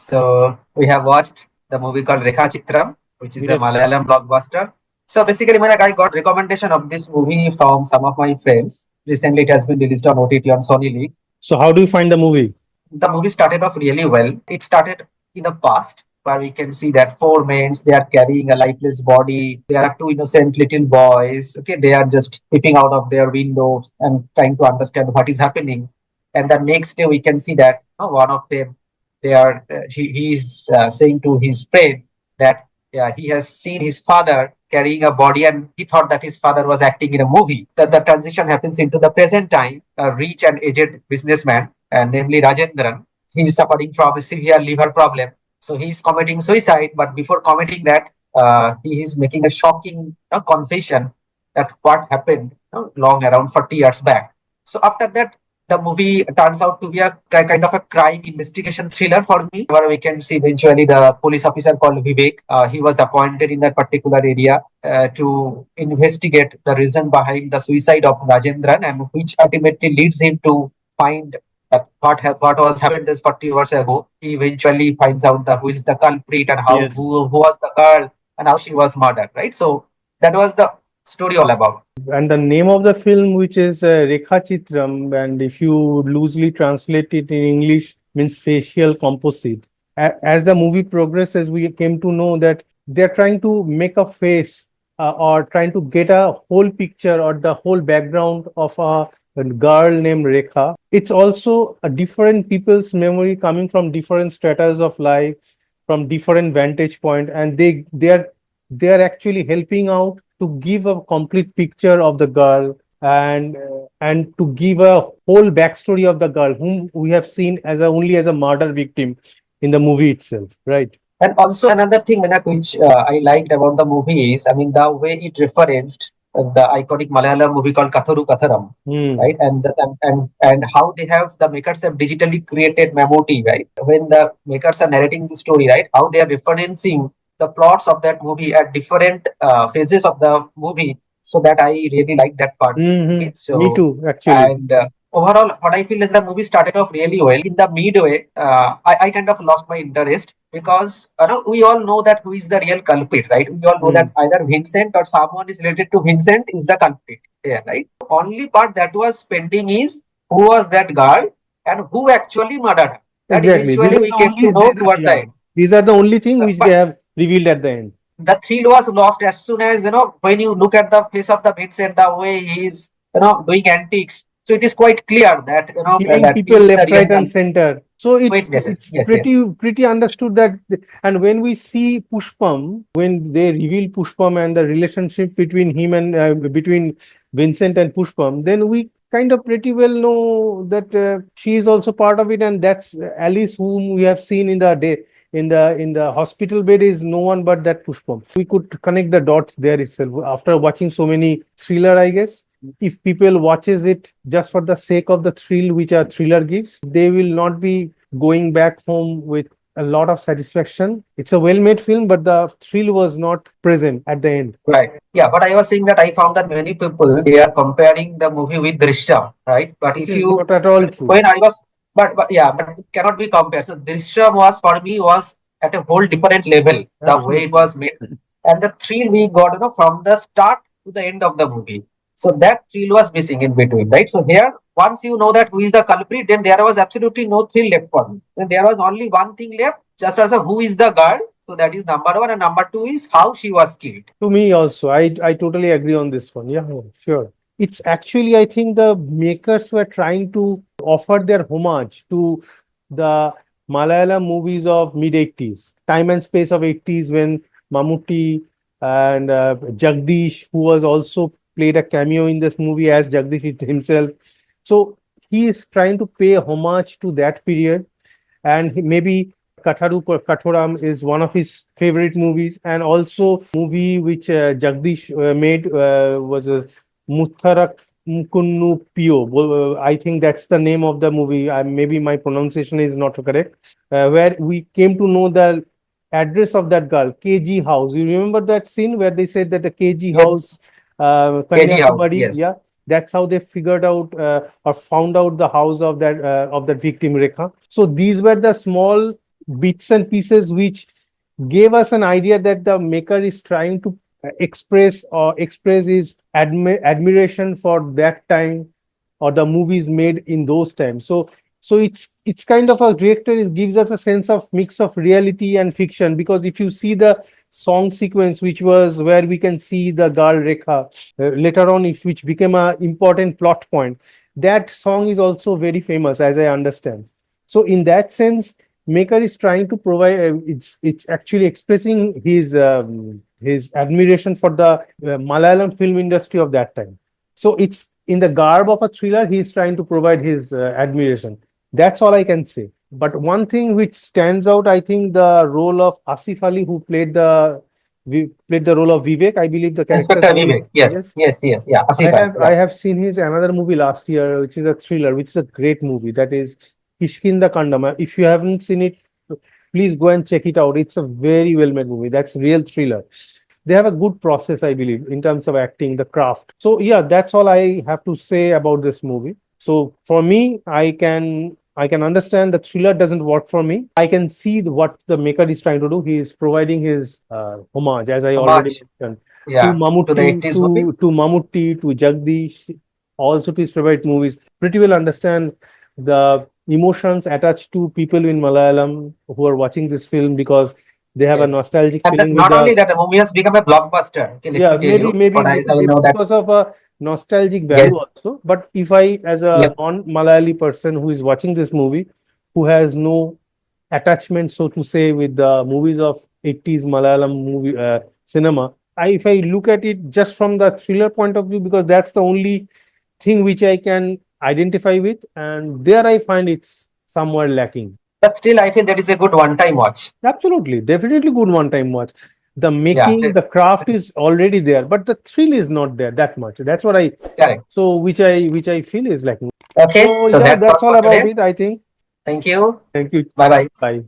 So we have watched the movie called Rekhachithram, which is a Yes. Malayalam blockbuster. So basically, when I got recommendation of this movie from some of my friends. Recently, it has been released on OTT on SonyLiv. So how do you find the movie? The movie started off really well. It started in the past, where we can see that four men, they are carrying a lifeless body. There are two innocent little boys. Okay, they are just peeping out of their windows and trying to understand what is happening. And the next day, we can see that one of them, he is saying to his friend that he has seen his father carrying a body, and he thought that his father was acting in a movie. That the transition happens into the present time. A rich and aged businessman, namely Rajendran, he is suffering from a severe liver problem. So he is committing suicide, but before committing that, he is making a shocking confession that what happened long around 40 years back. So after that, the movie turns out to be a kind of a crime investigation thriller for me, where we can see eventually the police officer called Vivek. He was appointed in that particular area to investigate the reason behind the suicide of Rajendran, and which ultimately leads him to find that what was happened this 40 years ago. He eventually finds out who is the culprit and Yes. who was the girl and how she was murdered. Right. So that was the story all about. And the name of the film, which is Rekhachithram, and if you loosely translate it in English, means facial composite. As the movie progresses, we came to know that they're trying to make a face or trying to get a whole picture or the whole background of a girl named Rekha. It's also a different people's memory coming from different stratas of life, from different vantage point, and they are actually helping out to give a complete picture of the girl and to give a whole backstory of the girl whom we have seen as only as a murder victim in the movie itself, right? And also another thing, Menak, which I liked about the movie is, I mean, the way it referenced the iconic Malayalam movie called Katharu Katharam, Hmm. right? And how they have the makers have digitally created Mammootty, right? When the makers are narrating the story, right? How they are referencing the plots of that movie at different phases of the movie, so that I really like that part. Hmm. Okay, Me so too, actually. and overall, what I feel is the movie started off really well. In the midway, I kind of lost my interest because we all know that who is the real culprit, right? We all know Hmm. that either Vincent or someone is related to Vincent is the culprit. Yeah, right. Only part that was pending is who was that girl and who actually murdered her. That Exactly. These eventually are we the get to only know towards the yeah. end. These are the only thing which they But have revealed at the end. the thrill was lost as soon as when you look at the face of the Vincent, the way he's doing antics. So it is quite clear that Killing that people he is the left, real right, and center. So it's witnesses. it's Yes, yes. pretty understood that. And when we see Pushpam, when they reveal Pushpam and the relationship between him and between Vincent and Pushpam, then we kind of pretty well know that she is also part of it, and that's Alice, whom we have seen in the day in the hospital bed, is no one but that Pushpam. We could connect the dots there itself after watching so many thriller, I guess. If people watches it just for the sake of the thrill which a thriller gives, they will not be going back home with a lot of satisfaction. It's a well-made film, but the thrill was not present at the end. Right. Yeah, but I was saying that I found that many people they are comparing the movie with Drishyam, right? But Which if is you not at all true. when I was but yeah, but it cannot be compared. So Drishyam was for me was at a whole different level, the way it Absolutely. was made. And the thrill we got, from the start to the end of the movie. So that thrill was missing in between, right? So here, once you know that who is the culprit, then there was absolutely no thrill left for me. Then there was only one thing left, just as a who is the girl. So that is number one, and number two is how she was killed. To me also, I totally agree on this one. Yeah, yeah, sure. It's actually, I think the makers were trying to offer their homage to the Malayalam movies of mid 80s, time and space of 80s, when Mammootty and Jagdish, who was also played a cameo in this movie as Jagdish himself. So he is trying to pay homage to that period, and maybe Kathoram is one of his favorite movies, and also movie which Jagdish made was Mutharak Mkunnu Pio. I think that's the name of the movie. Maybe my pronunciation is not correct. Where we came to know the address of that girl, KG House. You remember that scene where they said that the KG Yes, House, KG House, Kanyakumari, yes. yeah, that's how they figured out or found out the house of that victim Rekha. So these were the small bits and pieces which gave us an idea that the maker is trying to express his admiration for that time or the movies made in those times. So it's kind of a director is gives us a sense of mix of reality and fiction, because if you see the song sequence, which was where we can see the girl Rekha later on, if which became a important plot point, that song is also very famous, as I understand. So in that sense, maker is trying to provide it's actually expressing his admiration for the Malayalam film industry of that time. So it's in the garb of a thriller, he is trying to provide his admiration. That's all I can say. But one thing which stands out, I think, the role of Asif Ali, who played the role of Vivek. I believe the character's Inspector name. Vivek. Yes, Yes, yes, yes. Yeah, I Asif Ali. have I Yeah. have seen his another movie last year, which is a thriller, which is a great movie. That is Kishkinda Kandama. If you haven't seen it, please go and check it out. It's a very well made movie. That's real thriller. They have a good process, I believe, in terms of acting, the craft. So yeah, that's all I have to say about this movie. So for me, I can understand the thriller doesn't work for me. I can see what the maker is trying to do. He is providing his homage, as I already Homage. mentioned, to Yeah, to the Mammootty, 80s movie. to Mammootty, to Jagdish, also to his favorite movies. Pretty well understand the emotions attached to people in Malayalam who are watching this film, because they have a Yes. nostalgic And then feeling with not the. only that, the movie has become a blockbuster. Okay, let Yeah, me tell maybe you. maybe But I maybe know that. because of a nostalgic value Yes. also. But if I, as a Yep. non-Malayali person who is watching this movie, who has no attachment, so to say, with the movies of 80s Malayalam movie cinema, if I look at it just from the thriller point of view, because that's the only thing which I can identify with, and there I find it's somewhere lacking. But still, I feel that is a good one-time watch. Absolutely, definitely good one-time watch. The Yeah. making, the craft is already there, but the thrill is not there that much. That's what I Correct. so which I feel is lacking. Okay. So So yeah, that's all that's all for about today. it, I think. Thank you. Thank you. Bye bye. Bye.